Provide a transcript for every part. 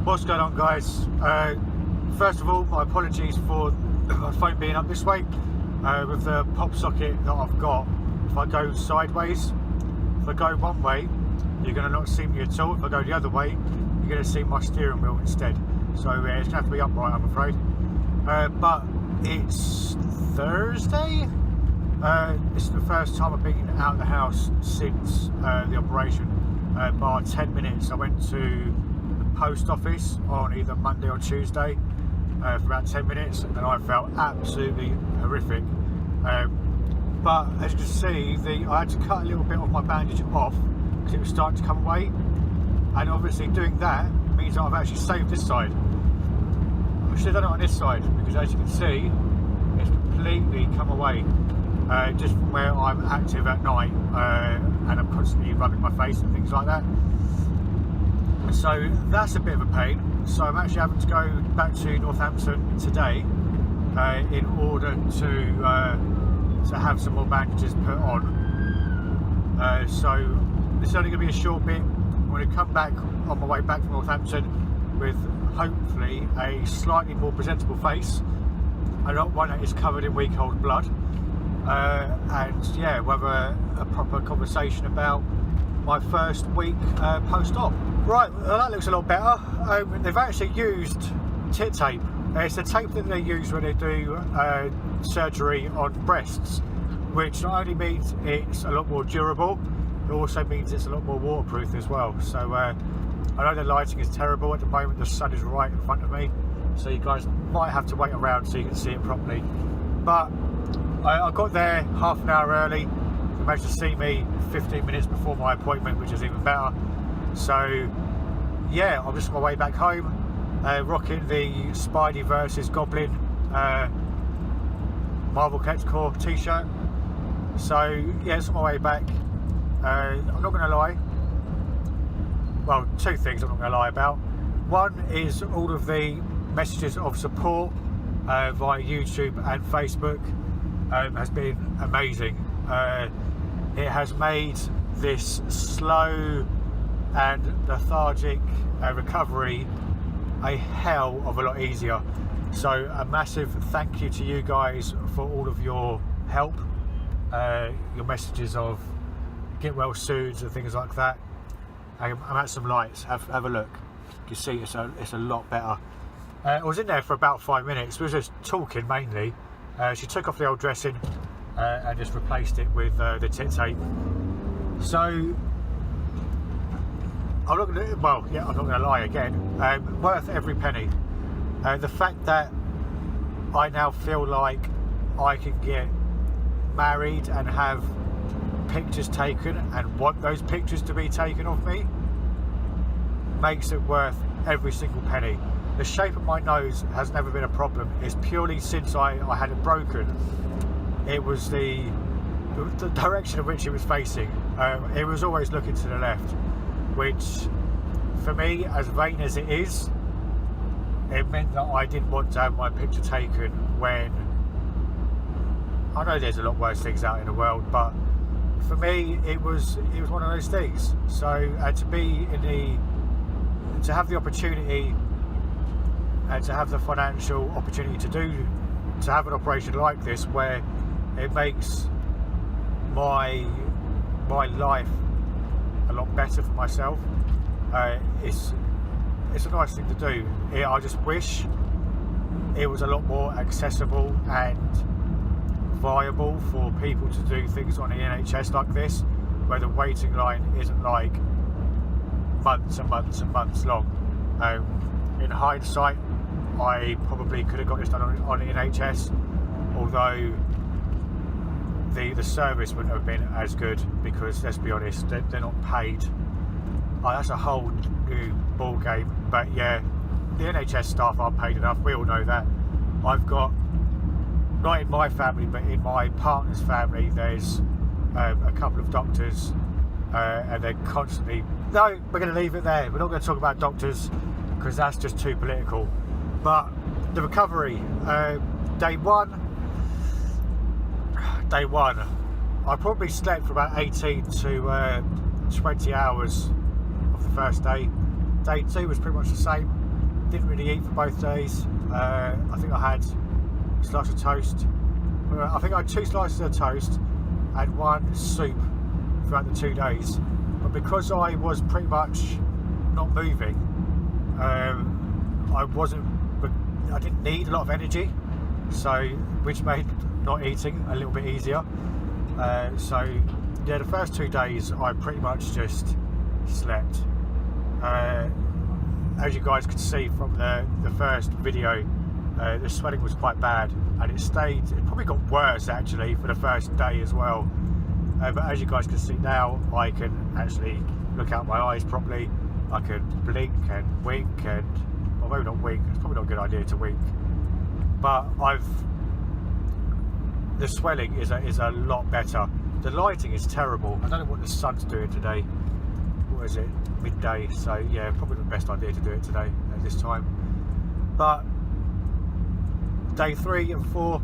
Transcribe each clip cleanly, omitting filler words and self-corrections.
What's going on, guys? First of all, my apologies for my phone being up this way. With the pop socket that I've got, if I go sideways, if I go one way, you're going to not see me at all. If I go the other way, you're going to see my steering wheel instead. So it's going to have to be upright, I'm afraid. But it's Thursday. This is the first time I've been out of the house since the operation. Bar 10 minutes. I went to the post office on either Monday or Tuesday for about 10 minutes, and I felt absolutely horrific. But as you can see, I had to cut a little bit of my bandage off because it was starting to come away, and obviously doing that means that I've actually saved this side. I should have done it on this side because, as you can see, it's completely come away. Just from where I'm active at night, and I'm constantly rubbing my face and things like that. So that's a bit of a pain. So I'm actually having to go back to Northampton today in order to have some more bandages put on. So this is only going to be a short bit. I'm going to come back on my way back from Northampton with hopefully a slightly more presentable face, and not one that is covered in week-old blood. And yeah, we'll have a proper conversation about my first week post-op. Right, well, that looks a lot better. They've actually used tit tape. It's the tape that they use when they do surgery on breasts, which not only means it's a lot more durable, it also means it's a lot more waterproof as well. So I know the lighting is terrible at the moment. The sun is right in front of me, so you guys might have to wait around so you can see it properly. But I got there half an hour early. They managed to see me 15 minutes before my appointment, which is even better. So yeah, I'm just on my way back home, rocking the Spidey versus Goblin Marvel Collector t-shirt. So yeah, it's on my way back. I'm not going to lie. Well, two things I'm not going to lie about. One is all of the messages of support via YouTube and Facebook. Has been amazing. It has made this slow and lethargic recovery a hell of a lot easier. So a massive thank you to you guys for all of your help, your messages of get well soon and things like that. I'm at some lights. Have a look. You see, it's a lot better. I was in there for about 5 minutes. We were just talking mainly. She took off the old dressing and just replaced it with the tit tape. So I'm not going to lie again. Worth every penny. The fact that I now feel like I can get married and have pictures taken and want those pictures to be taken of me makes it worth every single penny. The shape of my nose has never been a problem. It's purely since I had it broken. It was the direction in which it was facing. It was always looking to the left, which for me, as vain as it is, it meant that I didn't want to have my picture taken when I know there's a lot worse things out in the world, but for me it was one of those things. So to have the opportunity and to have the financial opportunity to have an operation like this, where it makes my life a lot better for myself, it's a nice thing to do. I just wish it was a lot more accessible and viable for people to do things on the NHS like this, where the waiting line isn't like months and months and months long. In hindsight, I probably could have got this done on the NHS, although the service wouldn't have been as good, because let's be honest, they're not paid. That's a whole new ball game. But yeah, the NHS staff aren't paid enough. We all know that. I've got, not in my family, but in my partner's family, there's a couple of doctors, and they're constantly. No, we're going to leave it there. We're not going to talk about doctors because that's just too political. But the recovery, day one, I probably slept for about 18 to 20 hours of the first day. Day two was pretty much the same. didn't really eat for both days. I think I had a slice of toast. I think I had 2 slices of toast and 1 soup throughout the 2 days. But because I was pretty much not moving, I didn't need a lot of energy, so which made not eating a little bit easier. So yeah, the first 2 days I pretty much just slept. As you guys could see from the first video, the swelling was quite bad, and it probably got worse actually for the first day as well. But as you guys can see now, I can actually look out my eyes properly. I can blink and wink, and well, maybe not wink, it's probably not a good idea to wink, but the swelling is a lot better. The lighting is terrible. I don't know what the sun's doing today. What is it? Midday. So yeah, probably the best idea to do it today at this time. But day 3 and 4,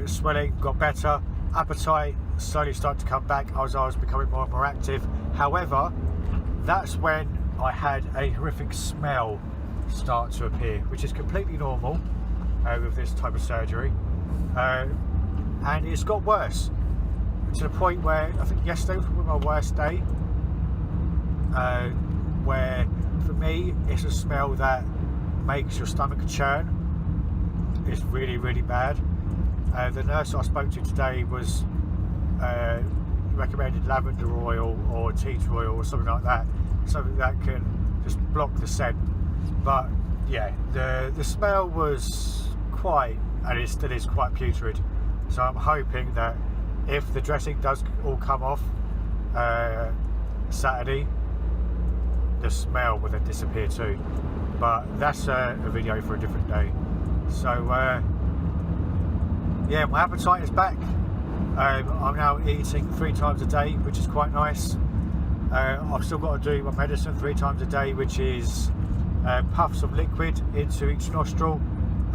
swelling got better. Appetite slowly started to come back as I was becoming more and more active. However, that's when I had a horrific smell start to appear, which is completely normal with this type of surgery. And it's got worse to the point where I think yesterday was probably my worst day, where for me it's a smell that makes your stomach churn. It's really, really bad. The nurse I spoke to today was recommended lavender oil or tea tree oil or something like that, something that can just block the scent. But yeah, the smell was quite, and it still is quite putrid. So I'm hoping that if the dressing does all come off Saturday, the smell will then disappear too. But that's a video for a different day. So yeah, my appetite is back. I'm now eating 3 times a day, which is quite nice. I've still got to do my medicine 3 times a day, which is puffs of liquid into each nostril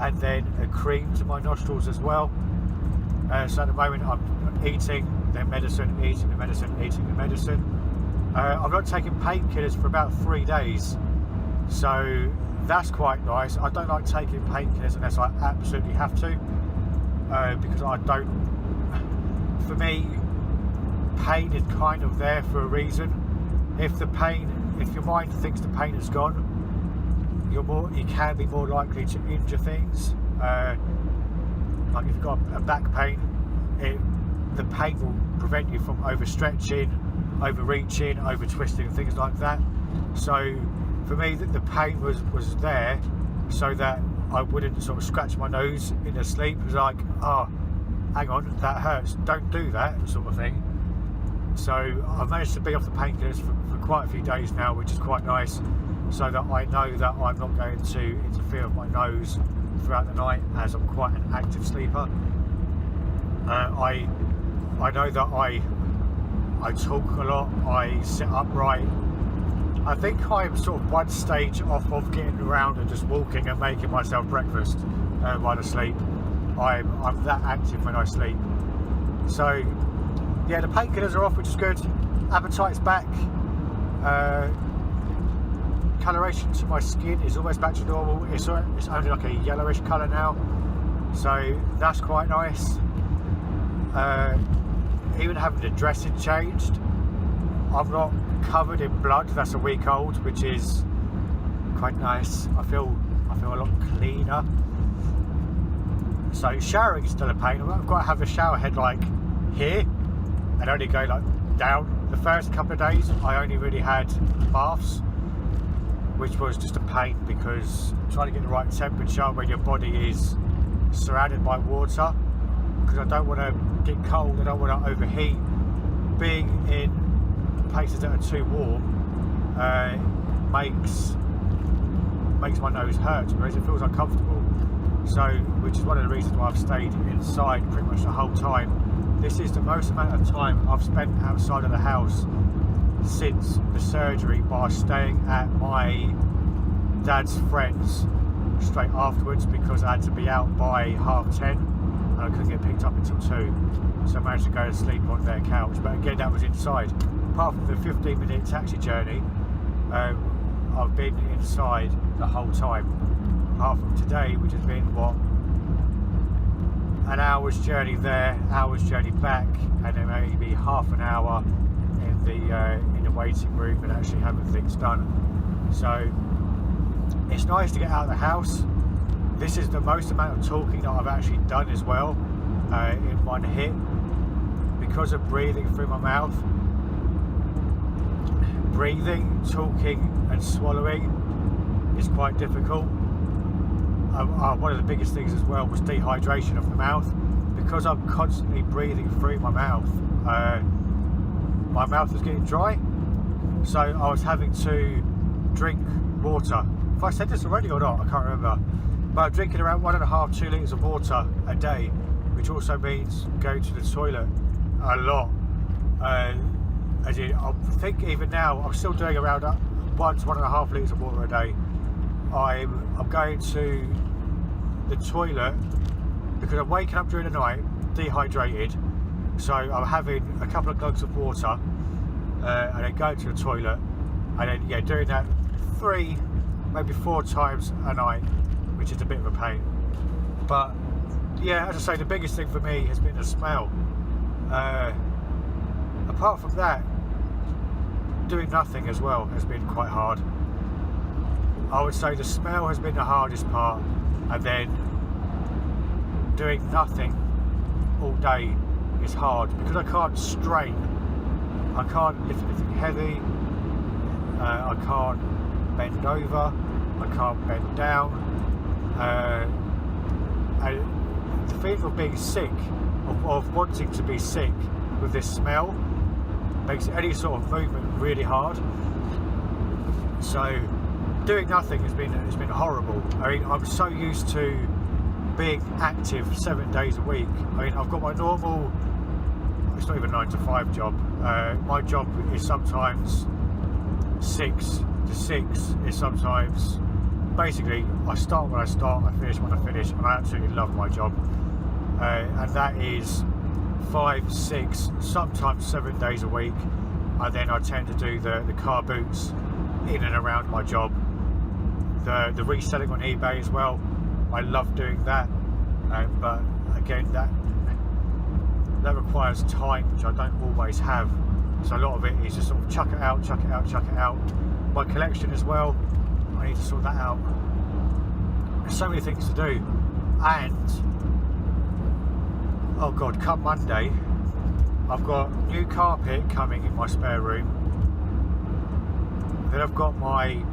and then a cream to my nostrils as well. So at the moment I'm eating the medicine, eating the medicine, eating the medicine. I've not taken painkillers for about 3 days, so that's quite nice. I don't like taking painkillers unless I absolutely have to, because for me, pain is kind of there for a reason. If your mind thinks the pain is gone, you can be more likely to injure things. Like if you've got a back pain, the pain will prevent you from overstretching, overreaching, over twisting, things like that. So for me, the pain was there so that I wouldn't sort of scratch my nose in the sleep. It was like, oh, hang on, that hurts, don't do that, sort of thing. So I've managed to be off the painkillers for quite a few days now, which is quite nice, so that I know that I'm not going to interfere with my nose throughout the night, as I'm quite an active sleeper. I know that I talk a lot, I sit upright. I think I'm sort of one stage off of getting around and just walking and making myself breakfast while I sleep. I'm that active when I sleep. So yeah, the painkillers are off, which is good. Appetite's back. Coloration to my skin is almost back to normal. It's only like a yellowish colour now, so that's quite nice. Even having the dressing changed, I'm not covered in blood that's a week old, which is quite nice. I feel a lot cleaner. So showering is still a pain. I've got to have the shower head like here and only go like down. The first couple of days I only really had baths, which was just a pain because trying to get the right temperature when your body is surrounded by water, because I don't want to get cold, I don't want to overheat. Being in places that are too warm makes my nose hurt, whereas it feels uncomfortable. So, which is one of the reasons why I've stayed inside pretty much the whole time. This is the most amount of time I've spent outside of the house since the surgery, by staying at my dad's friends straight afterwards, because I had to be out by 10:30 and I couldn't get picked up until 2, so I managed to go to sleep on their couch. But again, that was inside. Apart from the 15-minute taxi journey, I I've been inside the whole time, apart from today, which has been what, an hour's journey there, hour's journey back, and then maybe half an hour in the waiting room and actually having things done. So it's nice to get out of the house. This is the most amount of talking that I've actually done as well, in one hit, because of breathing through my mouth. Breathing, talking and swallowing is quite difficult. One of the biggest things as well was dehydration of the mouth. Because I'm constantly breathing through my mouth was getting dry, so I was having to drink water. If I said this already or not, I can't remember, but I'm drinking around 1.5–2 litres of water a day, which also means going to the toilet a lot. As in, I think even now I'm still doing around 1 to 1.5 litres of water a day. I'm going to the toilet because I'm waking up during the night dehydrated, so I'm having a couple of glugs of water and then going to the toilet, and then doing that 3, maybe 4 times a night, which is a bit of a pain. But yeah, as I say, the biggest thing for me has been the smell. Apart from that, doing nothing as well has been quite hard. I would say the smell has been the hardest part, and then doing nothing all day is hard because I can't strain. I can't lift anything heavy, I can't bend over, I can't bend down. The feeling of being sick, of wanting to be sick with this smell, makes any sort of movement really hard. So doing nothing has been horrible. I mean, I'm so used to being active 7 days a week. I mean, I've got my normal, it's not even 9 to 5 job. My job is sometimes 6 to 6. It's sometimes, basically, I start when I start, I finish when I finish, and I absolutely love my job. And that is 5, 6, sometimes 7 days a week. And then I tend to do the car boots in and around my job. The reselling on eBay as well. I love doing that, but again, that requires time, which I don't always have. So a lot of it is just sort of chuck it out, chuck it out, chuck it out. My collection as well, I need to sort that out. There's so many things to do, and oh god, come Monday, I've got new carpet coming in my spare room. Then I've got my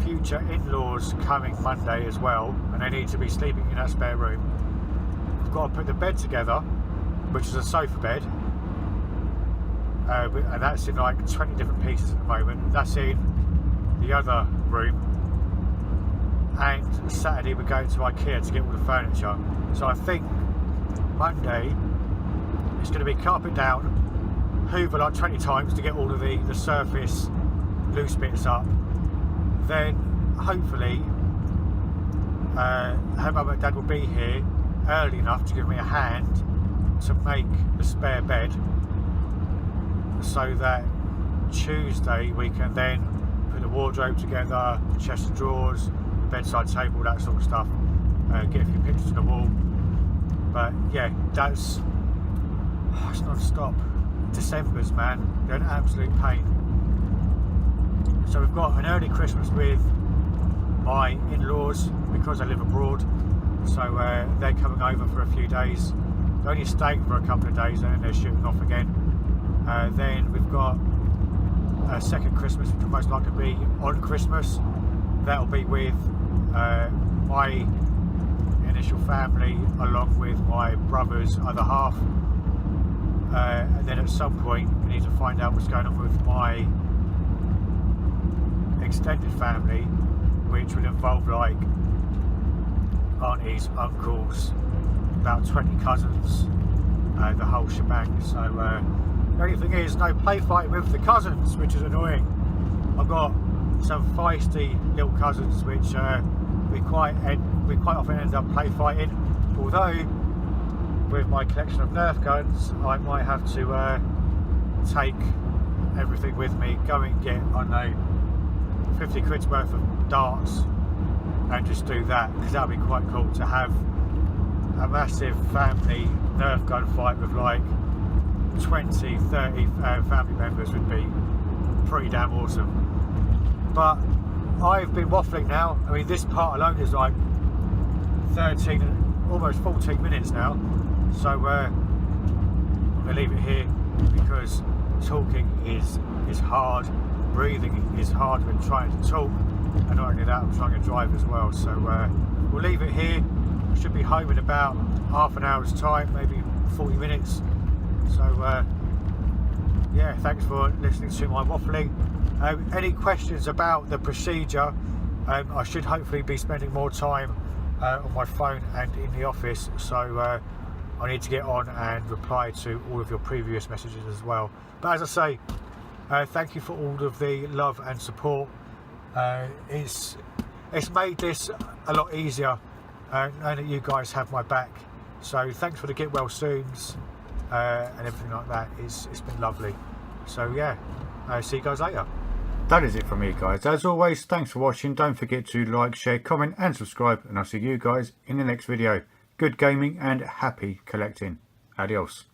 future in-laws coming Monday as well, and they need to be sleeping in that spare room. I've got to put the bed together, which is a sofa bed, and that's in like 20 different pieces at the moment. That's in the other room, and Saturday we're going to IKEA to get all the furniture. So I think Monday it's going to be carpet down, hoover like 20 times to get all of the surface loose bits up. Then hopefully her mum and dad will be here early enough to give me a hand to make the spare bed, so that Tuesday we can then put the wardrobe together, the chest of drawers, the bedside table, that sort of stuff, get a few pictures on the wall. But yeah, it's non-stop. December's, man, they're an absolute pain. So we've got an early Christmas with my in-laws because I live abroad, so they're coming over for a few days. They're only staying for a couple of days and then they're shooting off again. Then we've got a second Christmas, which will most likely be on Christmas. That'll be with my initial family along with my brother's other half. And then at some point we need to find out what's going on with my extended family, which would involve like aunties, uncles, about 20 cousins, the whole shebang. So the only thing is no play fighting with the cousins, which is annoying. I've got some feisty little cousins which we quite often end up play fighting, although with my collection of Nerf guns I might have to take everything with me, go and get, I don't know, 50 quid's worth of darts and just do that, because that would be quite cool to have a massive family Nerf gun fight with like 20, 30 family members would be pretty damn awesome. But I've been waffling now. I mean, this part alone is like 13, almost 14 minutes now. So I'm gonna leave it here, because talking is hard, breathing is hard when trying to talk, and not only that, I'm trying to drive as well. So we'll leave it here. I should be home in about half an hour's time, maybe 40 minutes. So yeah, thanks for listening to my waffling. Any questions about the procedure? I should hopefully be spending more time on my phone and in the office, so I need to get on and reply to all of your previous messages as well. But as I say, thank you for all of the love and support. It's made this a lot easier, knowing that you guys have my back. So thanks for the get well soons and everything like that. It's been lovely. So yeah, see you guys later. That is it from me, guys. As always, thanks for watching. Don't forget to like, share, comment and subscribe, and I'll see you guys in the next video. Good gaming and happy collecting. Adios.